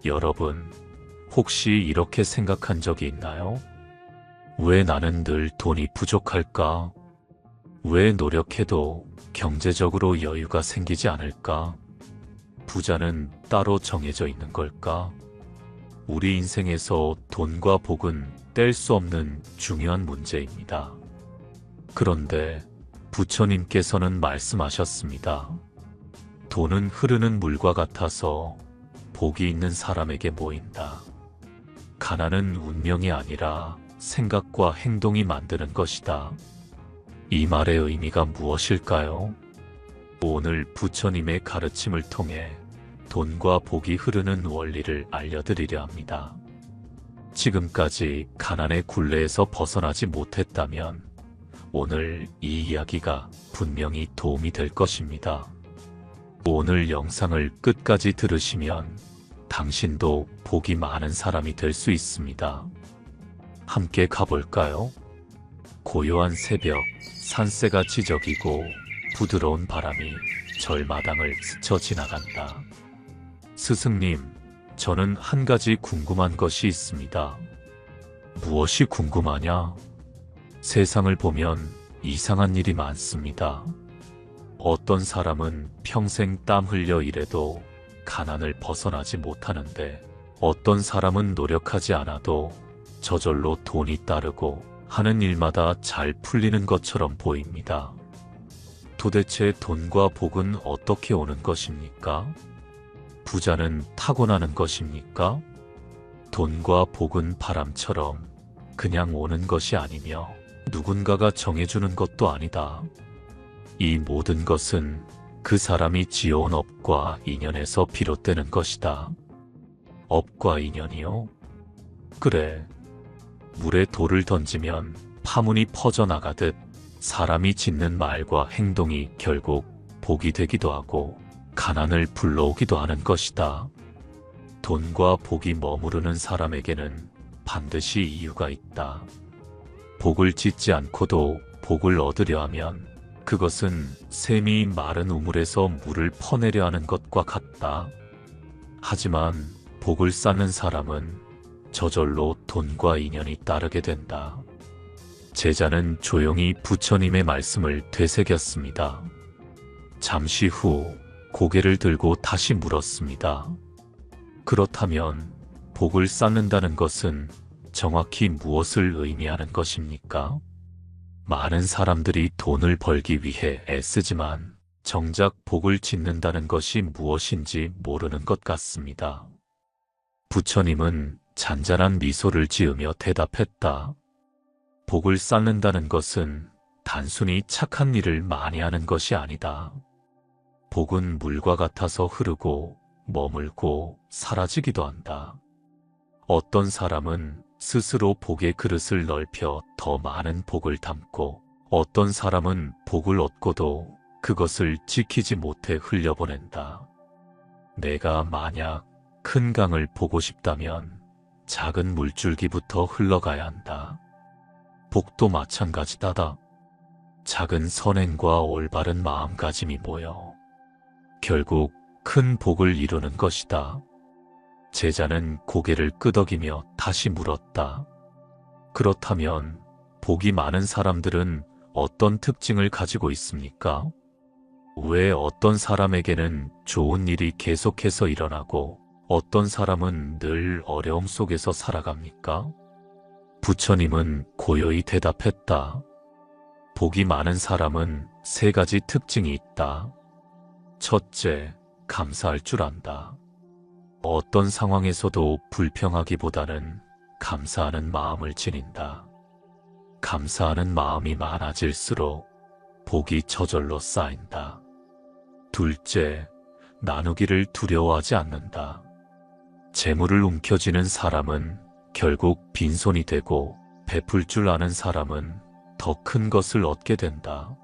여러분, 혹시 이렇게 생각한 적이 있나요? 왜 나는 늘 돈이 부족할까? 왜 노력해도 경제적으로 여유가 생기지 않을까? 부자는 따로 정해져 있는 걸까? 우리 인생에서 돈과 복은 뗄 수 없는 중요한 문제입니다. 그런데 부처님께서는 말씀하셨습니다. 돈은 흐르는 물과 같아서 복이 있는 사람에게 모인다. 가난은 운명이 아니라 생각과 행동이 만드는 것이다. 이 말의 의미가 무엇일까요? 오늘 부처님의 가르침을 통해 돈과 복이 흐르는 원리를 알려드리려 합니다. 지금까지 가난의 굴레에서 벗어나지 못했다면 오늘 이 이야기가 분명히 도움이 될 것입니다. 오늘 영상을 끝까지 들으시면 당신도 복이 많은 사람이 될 수 있습니다. 함께 가볼까요? 고요한 새벽, 산새가 지저귀고 부드러운 바람이 절마당을 스쳐 지나간다. 스승님, 저는 한 가지 궁금한 것이 있습니다. 무엇이 궁금하냐? 세상을 보면 이상한 일이 많습니다. 어떤 사람은 평생 땀 흘려 일해도 가난을 벗어나지 못하는데 어떤 사람은 노력하지 않아도 저절로 돈이 따르고 하는 일마다 잘 풀리는 것처럼 보입니다. 도대체 돈과 복은 어떻게 오는 것입니까? 부자는 타고나는 것입니까? 돈과 복은 바람처럼 그냥 오는 것이 아니며 누군가가 정해주는 것도 아니다. 이 모든 것은 그 사람이 지어온 업과 인연에서 비롯되는 것이다. 업과 인연이요? 그래. 물에 돌을 던지면 파문이 퍼져나가듯 사람이 짓는 말과 행동이 결국 복이 되기도 하고 가난을 불러오기도 하는 것이다. 돈과 복이 머무르는 사람에게는 반드시 이유가 있다. 복을 짓지 않고도 복을 얻으려 하면 그것은 샘이 마른 우물에서 물을 퍼내려 하는 것과 같다. 하지만 복을 쌓는 사람은 저절로 돈과 인연이 따르게 된다. 제자는 조용히 부처님의 말씀을 되새겼습니다. 잠시 후 고개를 들고 다시 물었습니다. 그렇다면 복을 쌓는다는 것은 정확히 무엇을 의미하는 것입니까? 많은 사람들이 돈을 벌기 위해 애쓰지만 정작 복을 짓는다는 것이 무엇인지 모르는 것 같습니다. 부처님은 잔잔한 미소를 지으며 대답했다. 복을 쌓는다는 것은 단순히 착한 일을 많이 하는 것이 아니다. 복은 물과 같아서 흐르고 머물고 사라지기도 한다. 어떤 사람은 스스로 복의 그릇을 넓혀 더 많은 복을 담고 어떤 사람은 복을 얻고도 그것을 지키지 못해 흘려보낸다. 내가 만약 큰 강을 보고 싶다면 작은 물줄기부터 흘러가야 한다. 복도 마찬가지다. 작은 선행과 올바른 마음가짐이 모여 결국 큰 복을 이루는 것이다. 제자는 고개를 끄덕이며 다시 물었다. 그렇다면 복이 많은 사람들은 어떤 특징을 가지고 있습니까? 왜 어떤 사람에게는 좋은 일이 계속해서 일어나고 어떤 사람은 늘 어려움 속에서 살아갑니까? 부처님은 고요히 대답했다. 복이 많은 사람은 세 가지 특징이 있다. 첫째, 감사할 줄 안다. 어떤 상황에서도 불평하기보다는 감사하는 마음을 지닌다. 감사하는 마음이 많아질수록 복이 저절로 쌓인다. 둘째, 나누기를 두려워하지 않는다. 재물을 움켜쥐는 사람은 결국 빈손이 되고 베풀 줄 아는 사람은 더 큰 것을 얻게 된다.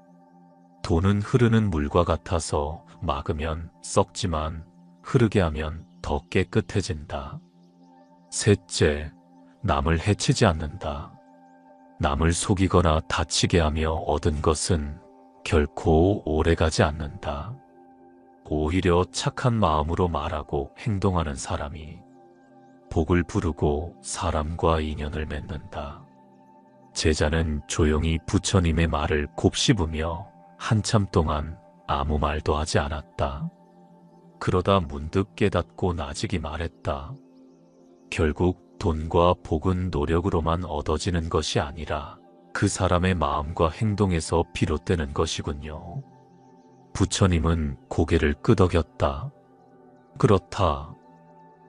돈은 흐르는 물과 같아서 막으면 썩지만 흐르게 하면 더 깨끗해진다. 셋째, 남을 해치지 않는다. 남을 속이거나 다치게 하며 얻은 것은 결코 오래가지 않는다. 오히려 착한 마음으로 말하고 행동하는 사람이 복을 부르고 사람과 인연을 맺는다. 제자는 조용히 부처님의 말을 곱씹으며 한참 동안 아무 말도 하지 않았다. 그러다 문득 깨닫고 나직이 말했다. 결국 돈과 복은 노력으로만 얻어지는 것이 아니라 그 사람의 마음과 행동에서 비롯되는 것이군요. 부처님은 고개를 끄덕였다. 그렇다.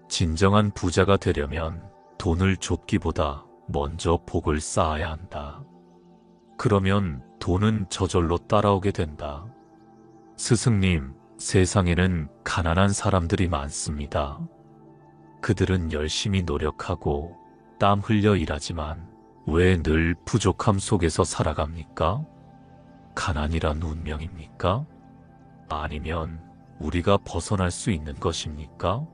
진정한 부자가 되려면 돈을 쫓기보다 먼저 복을 쌓아야 한다. 그러면 돈은 저절로 따라오게 된다. 스승님, 세상에는 가난한 사람들이 많습니다. 그들은 열심히 노력하고 땀 흘려 일하지만 왜 늘 부족함 속에서 살아갑니까? 가난이란 운명입니까? 아니면 우리가 벗어날 수 있는 것입니까?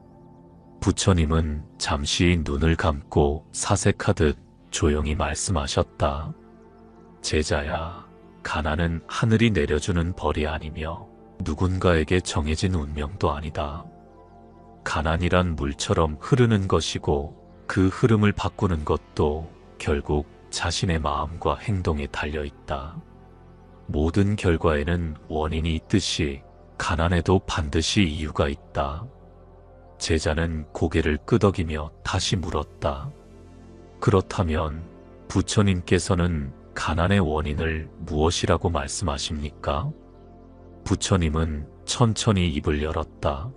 부처님은 잠시 눈을 감고 사색하듯 조용히 말씀하셨다. 제자야, 가난은 하늘이 내려주는 벌이 아니며 누군가에게 정해진 운명도 아니다. 가난이란 물처럼 흐르는 것이고 그 흐름을 바꾸는 것도 결국 자신의 마음과 행동에 달려있다. 모든 결과에는 원인이 있듯이 가난에도 반드시 이유가 있다. 제자는 고개를 끄덕이며 다시 물었다. 그렇다면 부처님께서는 가난의 원인을 무엇이라고 말씀하십니까? 부처님은 천천히 입을 열었다.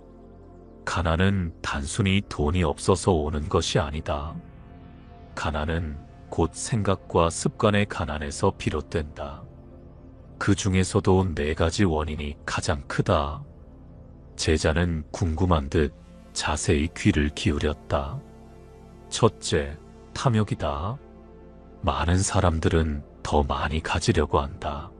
가난은 단순히 돈이 없어서 오는 것이 아니다. 가난은 곧 생각과 습관의 가난에서 비롯된다. 그 중에서도 4가지 원인이 가장 크다. 제자는 궁금한 듯 자세히 귀를 기울였다. 첫째, 탐욕이다. 많은 사람들은 더 많이 가지려고 한다.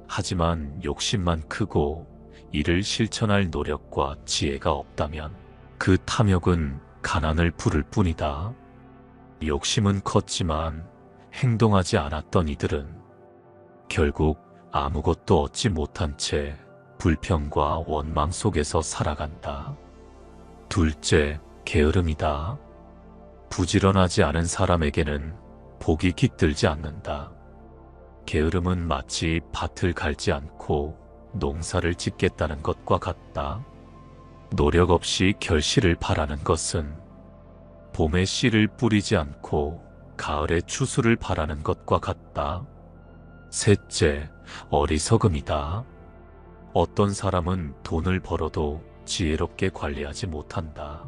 하지만 욕심만 크고 이를 실천할 노력과 지혜가 없다면 그 탐욕은 가난을 부를 뿐이다. 욕심은 컸지만 행동하지 않았던 이들은 결국 아무것도 얻지 못한 채 불평과 원망 속에서 살아간다. 둘째, 게으름이다. 부지런하지 않은 사람에게는 복이 깃들지 않는다. 게으름은 마치 밭을 갈지 않고 농사를 짓겠다는 것과 같다. 노력 없이 결실을 바라는 것은 봄에 씨를 뿌리지 않고 가을에 추수를 바라는 것과 같다. 셋째, 어리석음이다. 어떤 사람은 돈을 벌어도 지혜롭게 관리하지 못한다.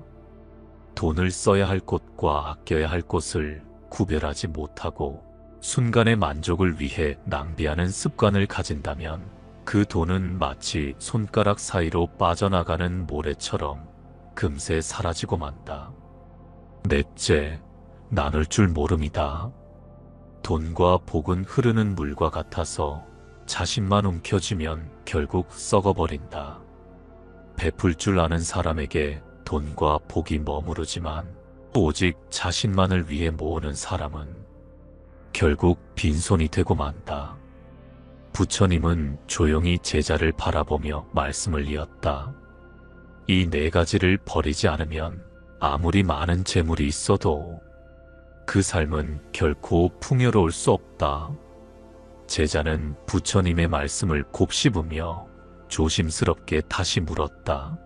돈을 써야 할 곳과 아껴야 할 곳을 구별하지 못하고 순간의 만족을 위해 낭비하는 습관을 가진다면 그 돈은 마치 손가락 사이로 빠져나가는 모래처럼 금세 사라지고 만다. 넷째, 나눌 줄 모름이다. 돈과 복은 흐르는 물과 같아서 자신만 움켜쥐면 결국 썩어버린다. 베풀 줄 아는 사람에게 돈과 복이 머무르지만 오직 자신만을 위해 모으는 사람은 결국 빈손이 되고 만다. 부처님은 조용히 제자를 바라보며 말씀을 이었다. 이 4가지를 버리지 않으면 아무리 많은 재물이 있어도 그 삶은 결코 풍요로울 수 없다. 제자는 부처님의 말씀을 곱씹으며 조심스럽게 다시 물었다.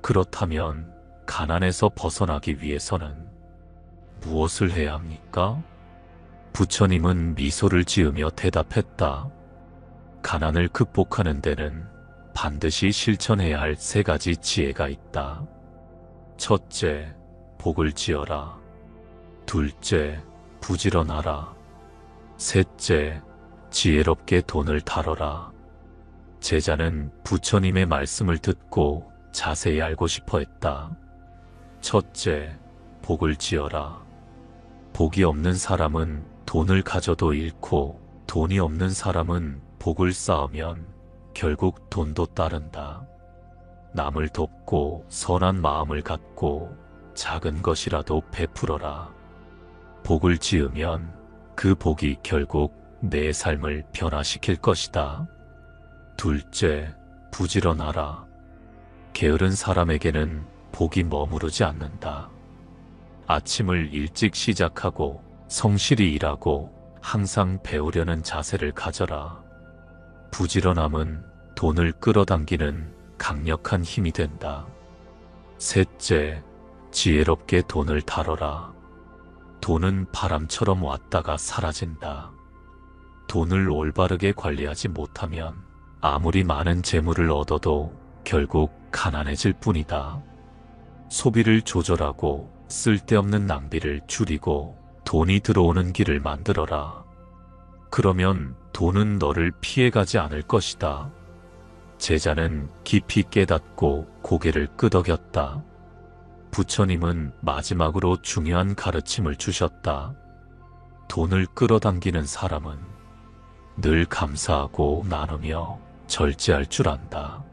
그렇다면 가난에서 벗어나기 위해서는 무엇을 해야 합니까? 부처님은 미소를 지으며 대답했다. 가난을 극복하는 데는 반드시 실천해야 할 3가지 지혜가 있다. 첫째, 복을 지어라. 둘째, 부지런하라. 셋째, 지혜롭게 돈을 다뤄라. 제자는 부처님의 말씀을 듣고 자세히 알고 싶어 했다. 첫째, 복을 지어라. 복이 없는 사람은 돈을 가져도 잃고 돈이 없는 사람은 복을 쌓으면 결국 돈도 따른다. 남을 돕고 선한 마음을 갖고 작은 것이라도 베풀어라. 복을 지으면 그 복이 결국 내 삶을 변화시킬 것이다. 둘째, 부지런하라. 게으른 사람에게는 복이 머무르지 않는다. 아침을 일찍 시작하고 성실히 일하고 항상 배우려는 자세를 가져라. 부지런함은 돈을 끌어당기는 강력한 힘이 된다. 셋째, 지혜롭게 돈을 다뤄라. 돈은 바람처럼 왔다가 사라진다. 돈을 올바르게 관리하지 못하면 아무리 많은 재물을 얻어도 결국 가난해질 뿐이다. 소비를 조절하고 쓸데없는 낭비를 줄이고 돈이 들어오는 길을 만들어라. 그러면 돈은 너를 피해가지 않을 것이다. 제자는 깊이 깨닫고 고개를 끄덕였다. 부처님은 마지막으로 중요한 가르침을 주셨다. 돈을 끌어당기는 사람은 늘 감사하고 나누며 절제할 줄 안다.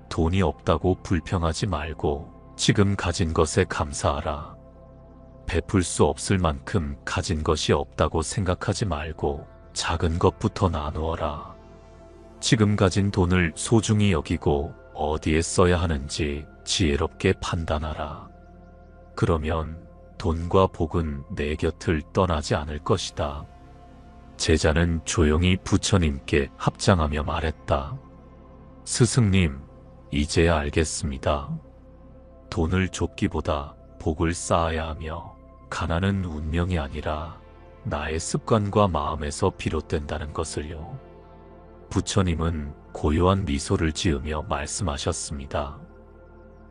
돈이 없다고 불평하지 말고 지금 가진 것에 감사하라. 베풀 수 없을 만큼 가진 것이 없다고 생각하지 말고 작은 것부터 나누어라. 지금 가진 돈을 소중히 여기고 어디에 써야 하는지 지혜롭게 판단하라. 그러면 돈과 복은 내 곁을 떠나지 않을 것이다. 제자는 조용히 부처님께 합장하며 말했다. 스승님, 이제야 알겠습니다. 돈을 좁기보다 복을 쌓아야 하며 가난은 운명이 아니라 나의 습관과 마음에서 비롯된다는 것을요. 부처님은 고요한 미소를 지으며 말씀하셨습니다.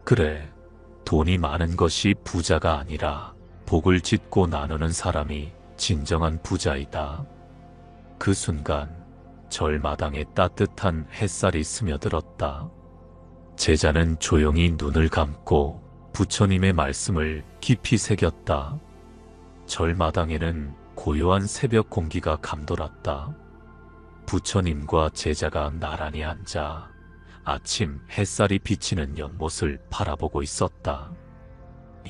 그래, 돈이 많은 것이 부자가 아니라 복을 짓고 나누는 사람이 진정한 부자이다. 그 순간 절마당에 따뜻한 햇살이 스며들었다. 제자는 조용히 눈을 감고 부처님의 말씀을 깊이 새겼다. 절마당에는 고요한 새벽 공기가 감돌았다. 부처님과 제자가 나란히 앉아 아침 햇살이 비치는 연못을 바라보고 있었다.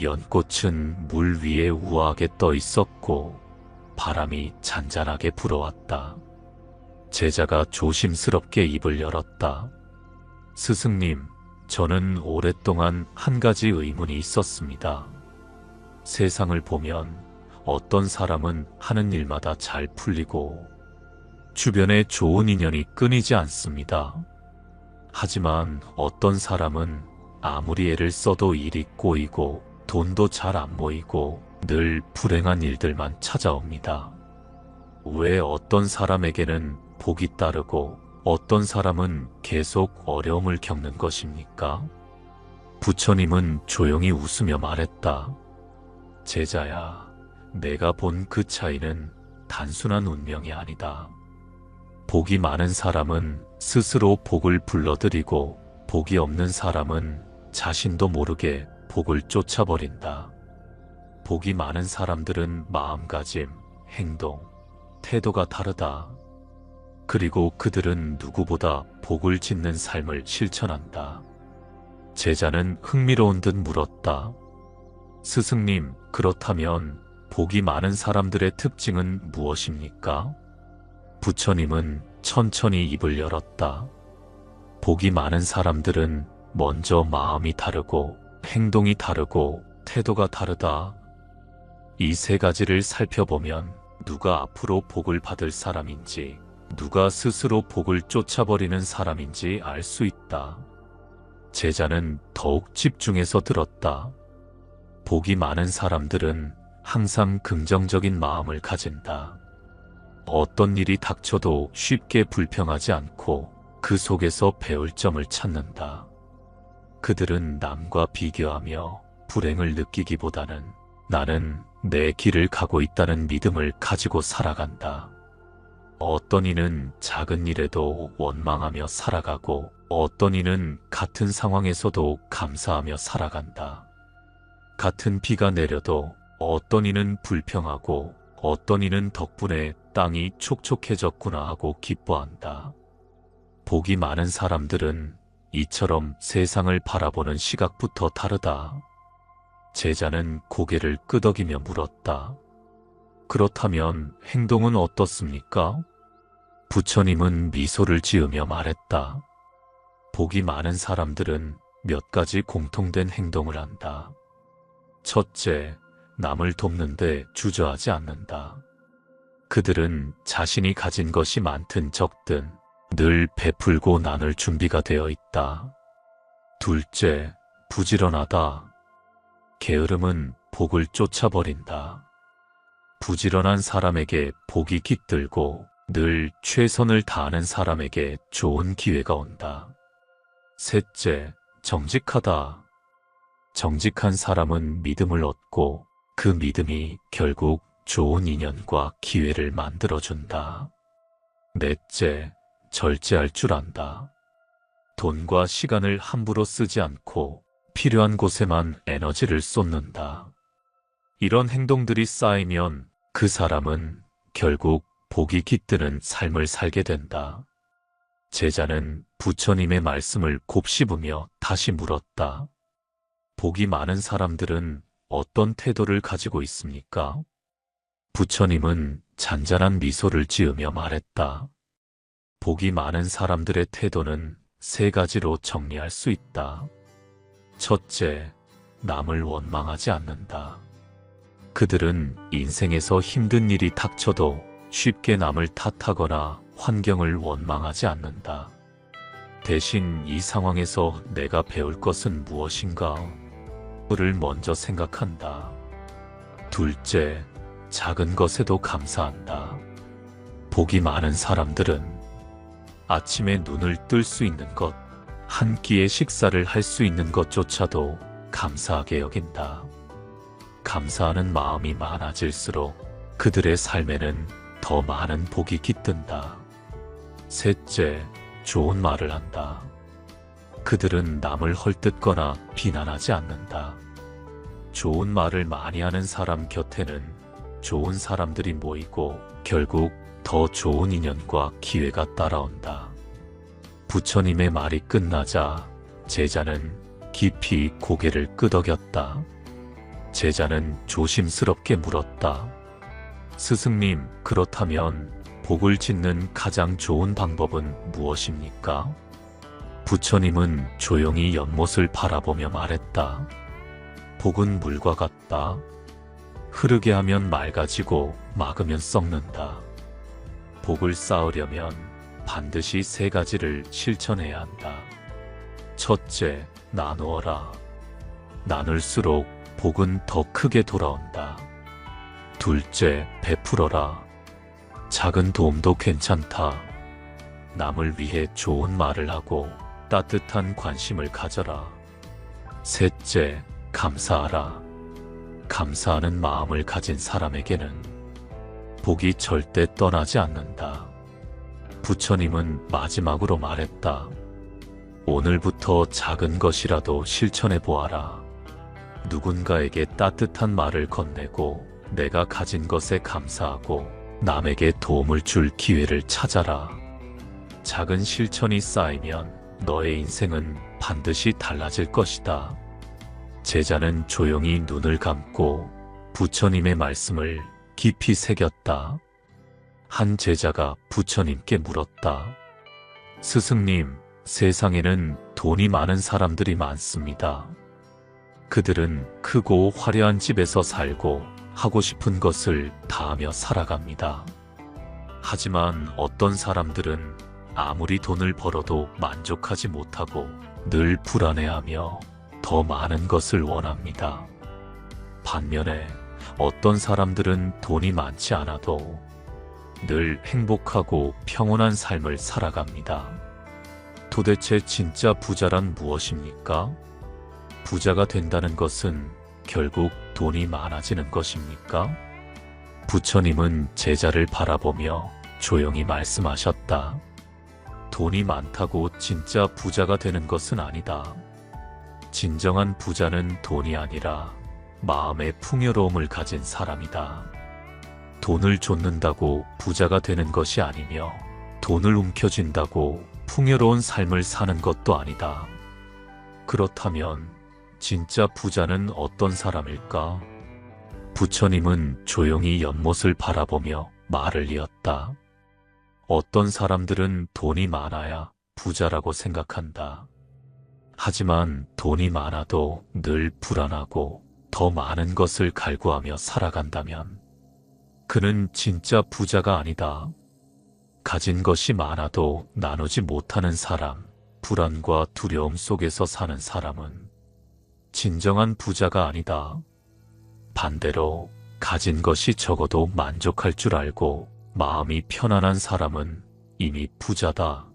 연꽃은 물 위에 우아하게 떠 있었고 바람이 잔잔하게 불어왔다. 제자가 조심스럽게 입을 열었다. 스승님, 저는 오랫동안 한 가지 의문이 있었습니다. 세상을 보면 어떤 사람은 하는 일마다 잘 풀리고 주변에 좋은 인연이 끊이지 않습니다. 하지만 어떤 사람은 아무리 애를 써도 일이 꼬이고 돈도 잘 안 모이고 늘 불행한 일들만 찾아옵니다. 왜 어떤 사람에게는 복이 따르고 어떤 사람은 계속 어려움을 겪는 것입니까? 부처님은 조용히 웃으며 말했다. 제자야, 내가 본 그 차이는 단순한 운명이 아니다. 복이 많은 사람은 스스로 복을 불러들이고 복이 없는 사람은 자신도 모르게 복을 쫓아버린다. 복이 많은 사람들은 마음가짐, 행동, 태도가 다르다. 그리고 그들은 누구보다 복을 짓는 삶을 실천한다. 제자는 흥미로운 듯 물었다. 스승님, 그렇다면 복이 많은 사람들의 특징은 무엇입니까? 부처님은 천천히 입을 열었다. 복이 많은 사람들은 먼저 마음이 다르고 행동이 다르고 태도가 다르다. 이 세 가지를 살펴보면 누가 앞으로 복을 받을 사람인지 누가 스스로 복을 쫓아버리는 사람인지 알 수 있다. 제자는 더욱 집중해서 들었다. 복이 많은 사람들은 항상 긍정적인 마음을 가진다. 어떤 일이 닥쳐도 쉽게 불평하지 않고 그 속에서 배울 점을 찾는다. 그들은 남과 비교하며 불행을 느끼기보다는 나는 내 길을 가고 있다는 믿음을 가지고 살아간다. 어떤 이는 작은 일에도 원망하며 살아가고 어떤 이는 같은 상황에서도 감사하며 살아간다. 같은 비가 내려도 어떤 이는 불평하고 어떤 이는 덕분에 땅이 촉촉해졌구나 하고 기뻐한다. 복이 많은 사람들은 이처럼 세상을 바라보는 시각부터 다르다. 제자는 고개를 끄덕이며 물었다. 그렇다면 행동은 어떻습니까? 부처님은 미소를 지으며 말했다. 복이 많은 사람들은 몇 가지 공통된 행동을 한다. 첫째, 남을 돕는데 주저하지 않는다. 그들은 자신이 가진 것이 많든 적든 늘 베풀고 나눌 준비가 되어 있다. 둘째, 부지런하다. 게으름은 복을 쫓아버린다. 부지런한 사람에게 복이 깃들고 늘 최선을 다하는 사람에게 좋은 기회가 온다. 셋째, 정직하다. 정직한 사람은 믿음을 얻고 그 믿음이 결국 좋은 인연과 기회를 만들어준다. 넷째, 절제할 줄 안다. 돈과 시간을 함부로 쓰지 않고 필요한 곳에만 에너지를 쏟는다. 이런 행동들이 쌓이면 그 사람은 결국 복이 깃드는 삶을 살게 된다. 제자는 부처님의 말씀을 곱씹으며 다시 물었다. 복이 많은 사람들은 어떤 태도를 가지고 있습니까? 부처님은 잔잔한 미소를 지으며 말했다. 복이 많은 사람들의 태도는 세 가지로 정리할 수 있다. 첫째, 남을 원망하지 않는다. 그들은 인생에서 힘든 일이 닥쳐도 쉽게 남을 탓하거나 환경을 원망하지 않는다. 대신 이 상황에서 내가 배울 것은 무엇인가? 를 먼저 생각한다. 둘째, 작은 것에도 감사한다. 복이 많은 사람들은 아침에 눈을 뜰 수 있는 것, 한 끼의 식사를 할 수 있는 것조차도 감사하게 여긴다. 감사하는 마음이 많아질수록 그들의 삶에는 더 많은 복이 깃든다. 셋째, 좋은 말을 한다. 그들은 남을 헐뜯거나 비난하지 않는다. 좋은 말을 많이 하는 사람 곁에는 좋은 사람들이 모이고 결국 더 좋은 인연과 기회가 따라온다. 부처님의 말이 끝나자 제자는 깊이 고개를 끄덕였다. 제자는 조심스럽게 물었다. 스승님, 그렇다면 복을 짓는 가장 좋은 방법은 무엇입니까? 부처님은 조용히 연못을 바라보며 말했다. 복은 물과 같다. 흐르게 하면 맑아지고 막으면 썩는다. 복을 쌓으려면 반드시 세 가지를 실천해야 한다. 첫째, 나누어라. 나눌수록 복은 더 크게 돌아온다. 둘째, 베풀어라. 작은 도움도 괜찮다. 남을 위해 좋은 말을 하고 따뜻한 관심을 가져라. 셋째, 감사하라. 감사하는 마음을 가진 사람에게는 복이 절대 떠나지 않는다. 부처님은 마지막으로 말했다. 오늘부터 작은 것이라도 실천해 보아라. 누군가에게 따뜻한 말을 건네고 내가 가진 것에 감사하고 남에게 도움을 줄 기회를 찾아라. 작은 실천이 쌓이면 너의 인생은 반드시 달라질 것이다. 제자는 조용히 눈을 감고 부처님의 말씀을 깊이 새겼다. 한 제자가 부처님께 물었다. 스승님, 세상에는 돈이 많은 사람들이 많습니다. 그들은 크고 화려한 집에서 살고 하고 싶은 것을 다 하며 살아갑니다. 하지만 어떤 사람들은 아무리 돈을 벌어도 만족하지 못하고 늘 불안해하며 더 많은 것을 원합니다. 반면에 어떤 사람들은 돈이 많지 않아도 늘 행복하고 평온한 삶을 살아갑니다. 도대체 진짜 부자란 무엇입니까? 부자가 된다는 것은 결국 돈이 많아지는 것입니까? 부처님은 제자를 바라보며 조용히 말씀하셨다. 돈이 많다고 진짜 부자가 되는 것은 아니다. 진정한 부자는 돈이 아니라 마음의 풍요로움을 가진 사람이다. 돈을 좇는다고 부자가 되는 것이 아니며 돈을 움켜쥔다고 풍요로운 삶을 사는 것도 아니다. 그렇다면 진짜 부자는 어떤 사람일까? 부처님은 조용히 연못을 바라보며 말을 이었다. 어떤 사람들은 돈이 많아야 부자라고 생각한다. 하지만 돈이 많아도 늘 불안하고 더 많은 것을 갈구하며 살아간다면 그는 진짜 부자가 아니다. 가진 것이 많아도 나누지 못하는 사람, 불안과 두려움 속에서 사는 사람은 진정한 부자가 아니다. 반대로 가진 것이 적어도 만족할 줄 알고 마음이 편안한 사람은 이미 부자다.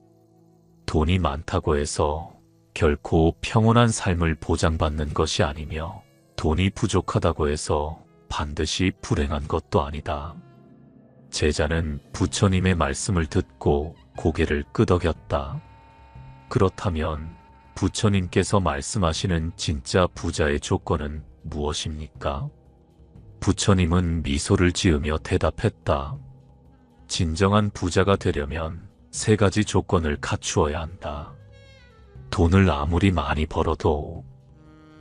돈이 많다고 해서 결코 평온한 삶을 보장받는 것이 아니며 돈이 부족하다고 해서 반드시 불행한 것도 아니다. 제자는 부처님의 말씀을 듣고 고개를 끄덕였다. 그렇다면 부처님께서 말씀하시는 진짜 부자의 조건은 무엇입니까? 부처님은 미소를 지으며 대답했다. 진정한 부자가 되려면 3가지 조건을 갖추어야 한다. 돈을 아무리 많이 벌어도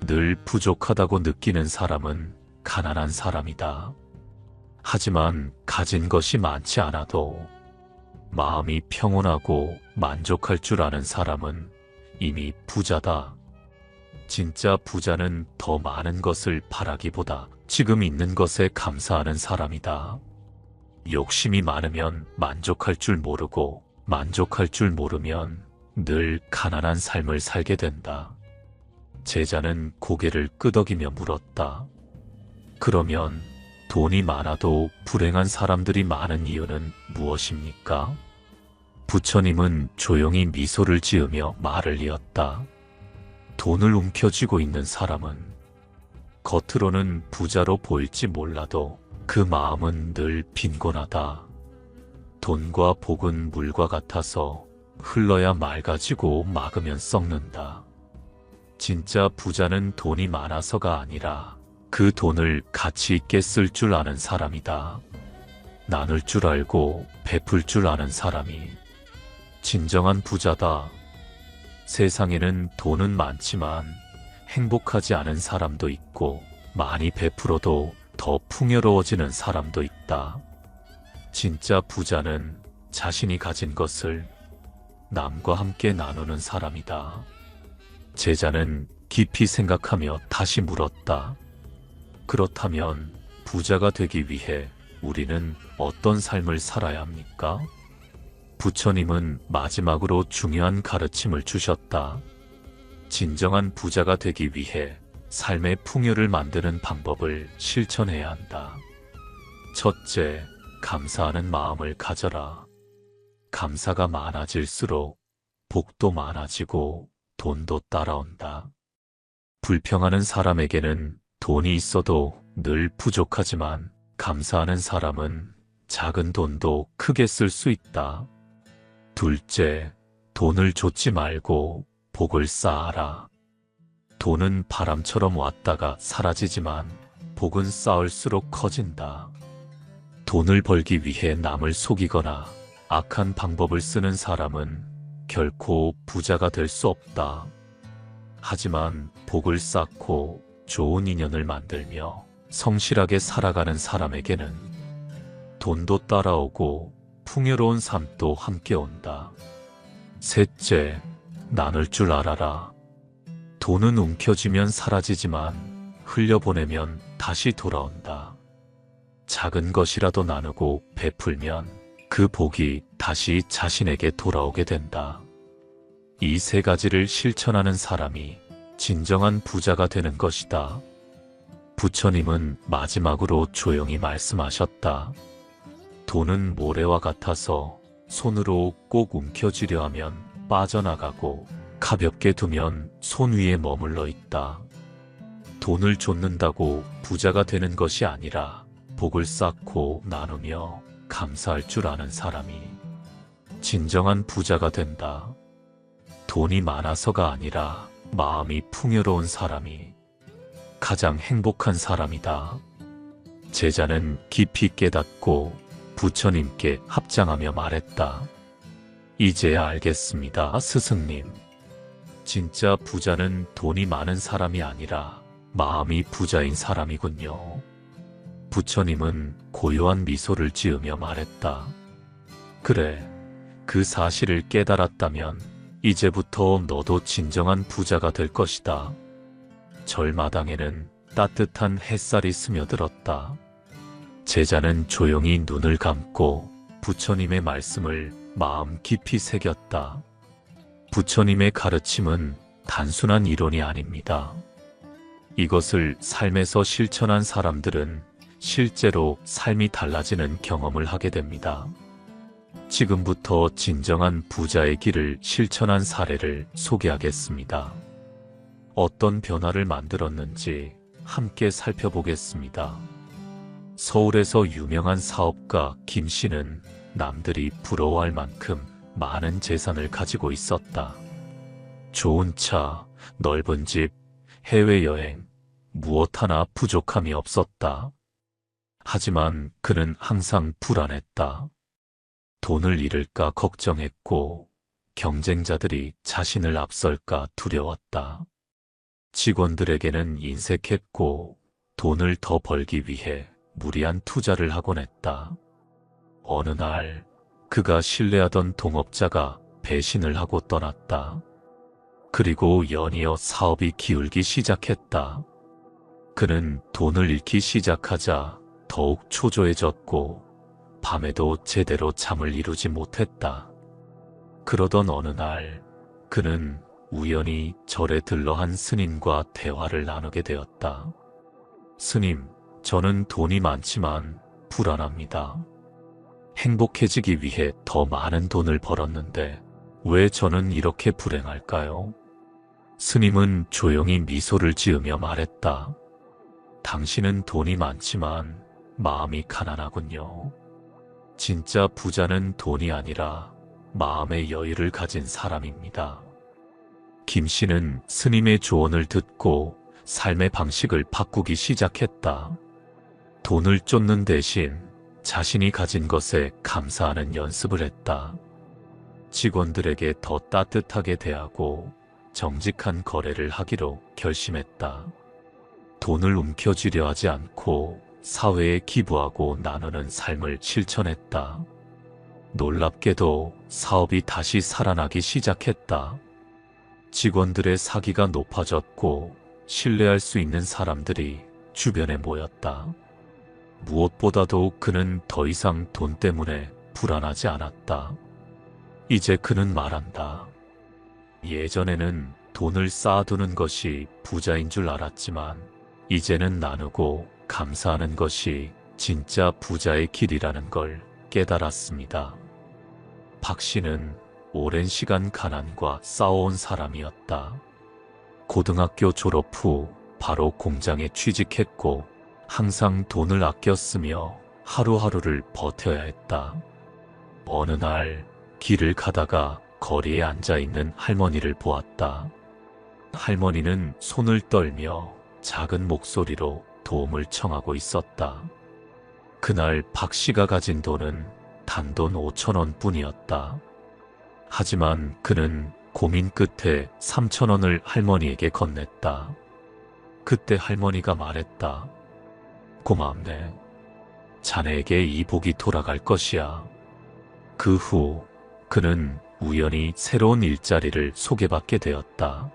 늘 부족하다고 느끼는 사람은 가난한 사람이다. 하지만 가진 것이 많지 않아도 마음이 평온하고 만족할 줄 아는 사람은 이미 부자다. 진짜 부자는 더 많은 것을 바라기보다 지금 있는 것에 감사하는 사람이다. 욕심이 많으면 만족할 줄 모르고 만족할 줄 모르면 늘 가난한 삶을 살게 된다. 제자는 고개를 끄덕이며 물었다. 그러면 돈이 많아도 불행한 사람들이 많은 이유는 무엇입니까? 부처님은 조용히 미소를 지으며 말을 이었다. 돈을 움켜쥐고 있는 사람은 겉으로는 부자로 보일지 몰라도 그 마음은 늘 빈곤하다. 돈과 복은 물과 같아서 흘러야 맑아지고 막으면 썩는다. 진짜 부자는 돈이 많아서가 아니라 그 돈을 가치 있게 쓸 줄 아는 사람이다. 나눌 줄 알고 베풀 줄 아는 사람이 진정한 부자다. 세상에는 돈은 많지만 행복하지 않은 사람도 있고 많이 베풀어도 더 풍요로워지는 사람도 있다. 진짜 부자는 자신이 가진 것을 남과 함께 나누는 사람이다. 제자는 깊이 생각하며 다시 물었다. 그렇다면 부자가 되기 위해 우리는 어떤 삶을 살아야 합니까? 부처님은 마지막으로 중요한 가르침을 주셨다. 진정한 부자가 되기 위해 삶의 풍요를 만드는 방법을 실천해야 한다. 첫째, 감사하는 마음을 가져라. 감사가 많아질수록 복도 많아지고 돈도 따라온다. 불평하는 사람에게는 돈이 있어도 늘 부족하지만 감사하는 사람은 작은 돈도 크게 쓸 수 있다. 둘째, 돈을 좇지 말고 복을 쌓아라. 돈은 바람처럼 왔다가 사라지지만 복은 쌓을수록 커진다. 돈을 벌기 위해 남을 속이거나 악한 방법을 쓰는 사람은 결코 부자가 될 수 없다. 하지만 복을 쌓고 좋은 인연을 만들며 성실하게 살아가는 사람에게는 돈도 따라오고 풍요로운 삶도 함께 온다. 셋째, 나눌 줄 알아라. 돈은 움켜쥐면 사라지지만 흘려보내면 다시 돌아온다. 작은 것이라도 나누고 베풀면 그 복이 다시 자신에게 돌아오게 된다. 이 3가지를 실천하는 사람이 진정한 부자가 되는 것이다. 부처님은 마지막으로 조용히 말씀하셨다. 돈은 모래와 같아서 손으로 꼭 움켜쥐려 하면 빠져나가고 가볍게 두면 손 위에 머물러 있다. 돈을 좇는다고 부자가 되는 것이 아니라 복을 쌓고 나누며 감사할 줄 아는 사람이 진정한 부자가 된다. 돈이 많아서가 아니라 마음이 풍요로운 사람이 가장 행복한 사람이다. 제자는 깊이 깨닫고 부처님께 합장하며 말했다. 이제야 알겠습니다, 스승님. 진짜 부자는 돈이 많은 사람이 아니라 마음이 부자인 사람이군요. 부처님은 고요한 미소를 지으며 말했다. 그래, 그 사실을 깨달았다면 이제부터 너도 진정한 부자가 될 것이다. 절마당에는 따뜻한 햇살이 스며들었다. 제자는 조용히 눈을 감고 부처님의 말씀을 마음 깊이 새겼다. 부처님의 가르침은 단순한 이론이 아닙니다. 이것을 삶에서 실천한 사람들은 실제로 삶이 달라지는 경험을 하게 됩니다. 지금부터 진정한 부자의 길을 실천한 사례를 소개하겠습니다. 어떤 변화를 만들었는지 함께 살펴보겠습니다. 서울에서 유명한 사업가 김 씨는 남들이 부러워할 만큼 많은 재산을 가지고 있었다. 좋은 차, 넓은 집, 해외여행, 무엇 하나 부족함이 없었다. 하지만 그는 항상 불안했다. 돈을 잃을까 걱정했고 경쟁자들이 자신을 앞설까 두려웠다. 직원들에게는 인색했고 돈을 더 벌기 위해 무리한 투자를 하곤 했다. 어느 날 그가 신뢰하던 동업자가 배신을 하고 떠났다. 그리고 연이어 사업이 기울기 시작했다. 그는 돈을 잃기 시작하자 더욱 초조해졌고 밤에도 제대로 잠을 이루지 못했다. 그러던 어느 날 그는 우연히 절에 들러 한 스님과 대화를 나누게 되었다. 스님, 저는 돈이 많지만 불안합니다. 행복해지기 위해 더 많은 돈을 벌었는데 왜 저는 이렇게 불행할까요? 스님은 조용히 미소를 지으며 말했다. 당신은 돈이 많지만 마음이 가난하군요. 진짜 부자는 돈이 아니라 마음의 여유를 가진 사람입니다. 김 씨는 스님의 조언을 듣고 삶의 방식을 바꾸기 시작했다. 돈을 쫓는 대신 자신이 가진 것에 감사하는 연습을 했다. 직원들에게 더 따뜻하게 대하고 정직한 거래를 하기로 결심했다. 돈을 움켜쥐려 하지 않고 사회에 기부하고 나누는 삶을 실천했다. 놀랍게도 사업이 다시 살아나기 시작했다. 직원들의 사기가 높아졌고 신뢰할 수 있는 사람들이 주변에 모였다. 무엇보다도 그는 더 이상 돈 때문에 불안하지 않았다. 이제 그는 말한다. 예전에는 돈을 쌓아두는 것이 부자인 줄 알았지만 이제는 나누고 감사하는 것이 진짜 부자의 길이라는 걸 깨달았습니다. 박 씨는 오랜 시간 가난과 싸워온 사람이었다. 고등학교 졸업 후 바로 공장에 취직했고 항상 돈을 아껴 쓰며 하루하루를 버텨야 했다. 어느 날 길을 가다가 거리에 앉아있는 할머니를 보았다. 할머니는 손을 떨며 작은 목소리로 도움을 청하고 있었다. 그날 박 씨가 가진 돈은 단돈 5,000원 뿐이었다. 하지만 그는 고민 끝에 3,000원을 할머니에게 건넸다. 그때 할머니가 말했다. 고맙네. 자네에게 이 복이 돌아갈 것이야. 그 후 그는 우연히 새로운 일자리를 소개받게 되었다.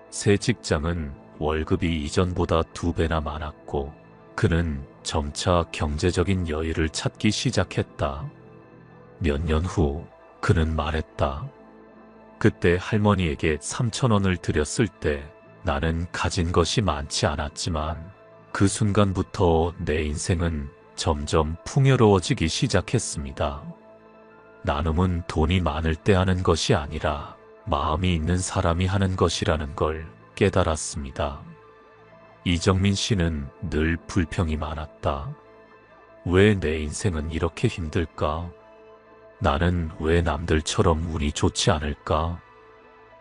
새 직장은 월급이 이전보다 2배나 많았고 그는 점차 경제적인 여유를 찾기 시작했다. 몇 년 후 그는 말했다. 그때 할머니에게 3,000원을 드렸을 때 나는 가진 것이 많지 않았지만 그 순간부터 내 인생은 점점 풍요로워지기 시작했습니다. 나눔은 돈이 많을 때 하는 것이 아니라 마음이 있는 사람이 하는 것이라는 걸 깨달았습니다. 이정민 씨는 늘 불평이 많았다. 왜 내 인생은 이렇게 힘들까? 나는 왜 남들처럼 운이 좋지 않을까?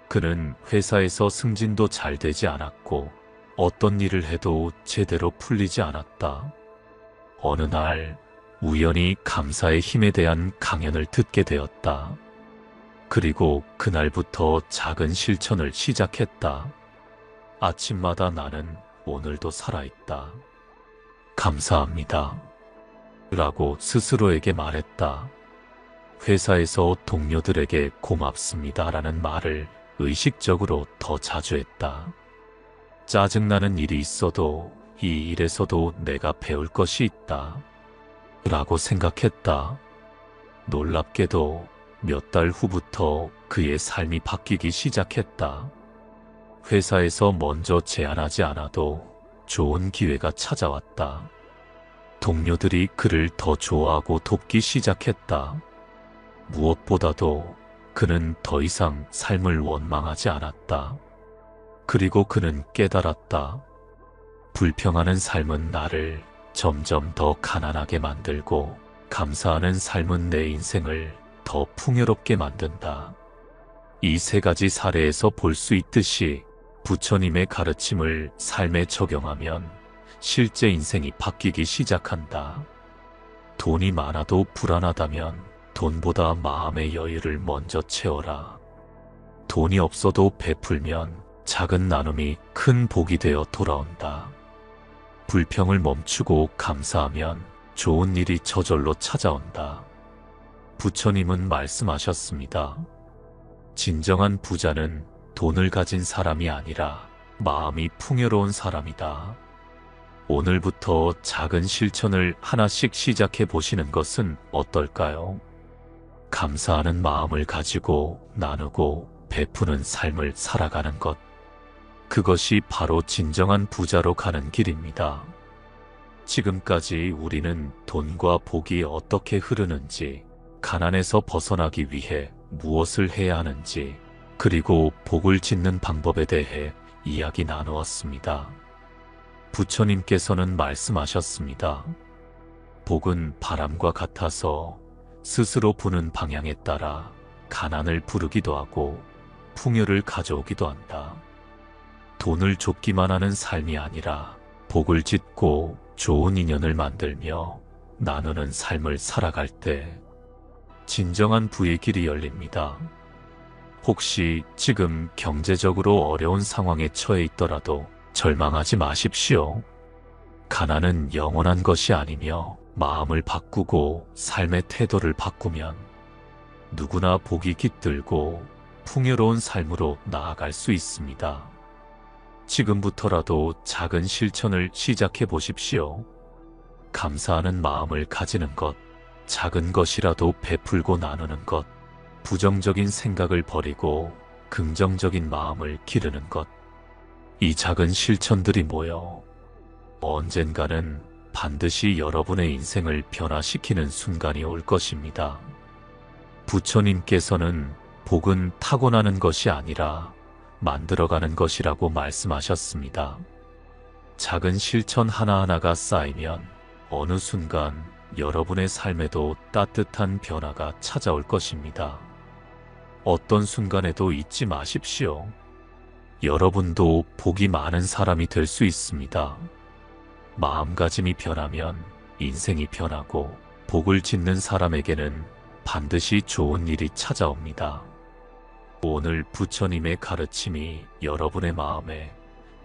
그는 회사에서 승진도 잘 되지 않았고 어떤 일을 해도 제대로 풀리지 않았다. 어느 날 우연히 감사의 힘에 대한 강연을 듣게 되었다. 그리고 그날부터 작은 실천을 시작했다. 아침마다 나는 오늘도 살아있다. 감사합니다. 라고 스스로에게 말했다. 회사에서 동료들에게 고맙습니다 라는 말을 의식적으로 더 자주 했다. 짜증나는 일이 있어도 이 일에서도 내가 배울 것이 있다. 라고 생각했다. 놀랍게도 몇 달 후부터 그의 삶이 바뀌기 시작했다. 회사에서 먼저 제안하지 않아도 좋은 기회가 찾아왔다. 동료들이 그를 더 좋아하고 돕기 시작했다. 무엇보다도 그는 더 이상 삶을 원망하지 않았다. 그리고 그는 깨달았다. 불평하는 삶은 나를 점점 더 가난하게 만들고 감사하는 삶은 내 인생을 더 풍요롭게 만든다. 이 세 가지 사례에서 볼 수 있듯이 부처님의 가르침을 삶에 적용하면 실제 인생이 바뀌기 시작한다. 돈이 많아도 불안하다면 돈보다 마음의 여유를 먼저 채워라. 돈이 없어도 베풀면 작은 나눔이 큰 복이 되어 돌아온다. 불평을 멈추고 감사하면 좋은 일이 저절로 찾아온다. 부처님은 말씀하셨습니다. 진정한 부자는 돈을 가진 사람이 아니라 마음이 풍요로운 사람이다. 오늘부터 작은 실천을 하나씩 시작해 보시는 것은 어떨까요? 감사하는 마음을 가지고 나누고 베푸는 삶을 살아가는 것. 그것이 바로 진정한 부자로 가는 길입니다. 지금까지 우리는 돈과 복이 어떻게 흐르는지, 가난에서 벗어나기 위해 무엇을 해야 하는지, 그리고 복을 짓는 방법에 대해 이야기 나누었습니다. 부처님께서는 말씀하셨습니다. 복은 바람과 같아서 스스로 부는 방향에 따라 가난을 부르기도 하고 풍요를 가져오기도 한다. 돈을 줬기만 하는 삶이 아니라 복을 짓고 좋은 인연을 만들며 나누는 삶을 살아갈 때 진정한 부의 길이 열립니다. 혹시 지금 경제적으로 어려운 상황에 처해 있더라도 절망하지 마십시오. 가난은 영원한 것이 아니며 마음을 바꾸고 삶의 태도를 바꾸면 누구나 복이 깃들고 풍요로운 삶으로 나아갈 수 있습니다. 지금부터라도 작은 실천을 시작해 보십시오. 감사하는 마음을 가지는 것, 작은 것이라도 베풀고 나누는 것, 부정적인 생각을 버리고 긍정적인 마음을 기르는 것. 이 작은 실천들이 모여 언젠가는 반드시 여러분의 인생을 변화시키는 순간이 올 것입니다. 부처님께서는 복은 타고나는 것이 아니라 만들어가는 것이라고 말씀하셨습니다. 작은 실천 하나하나가 쌓이면 어느 순간 여러분의 삶에도 따뜻한 변화가 찾아올 것입니다. 어떤 순간에도 잊지 마십시오. 여러분도 복이 많은 사람이 될 수 있습니다. 마음가짐이 변하면 인생이 변하고 복을 짓는 사람에게는 반드시 좋은 일이 찾아옵니다. 오늘 부처님의 가르침이 여러분의 마음에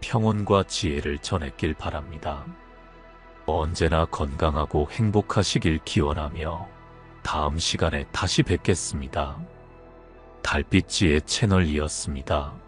평온과 지혜를 전했길 바랍니다. 언제나 건강하고 행복하시길 기원하며 다음 시간에 다시 뵙겠습니다. 달빛지혜 채널이었습니다.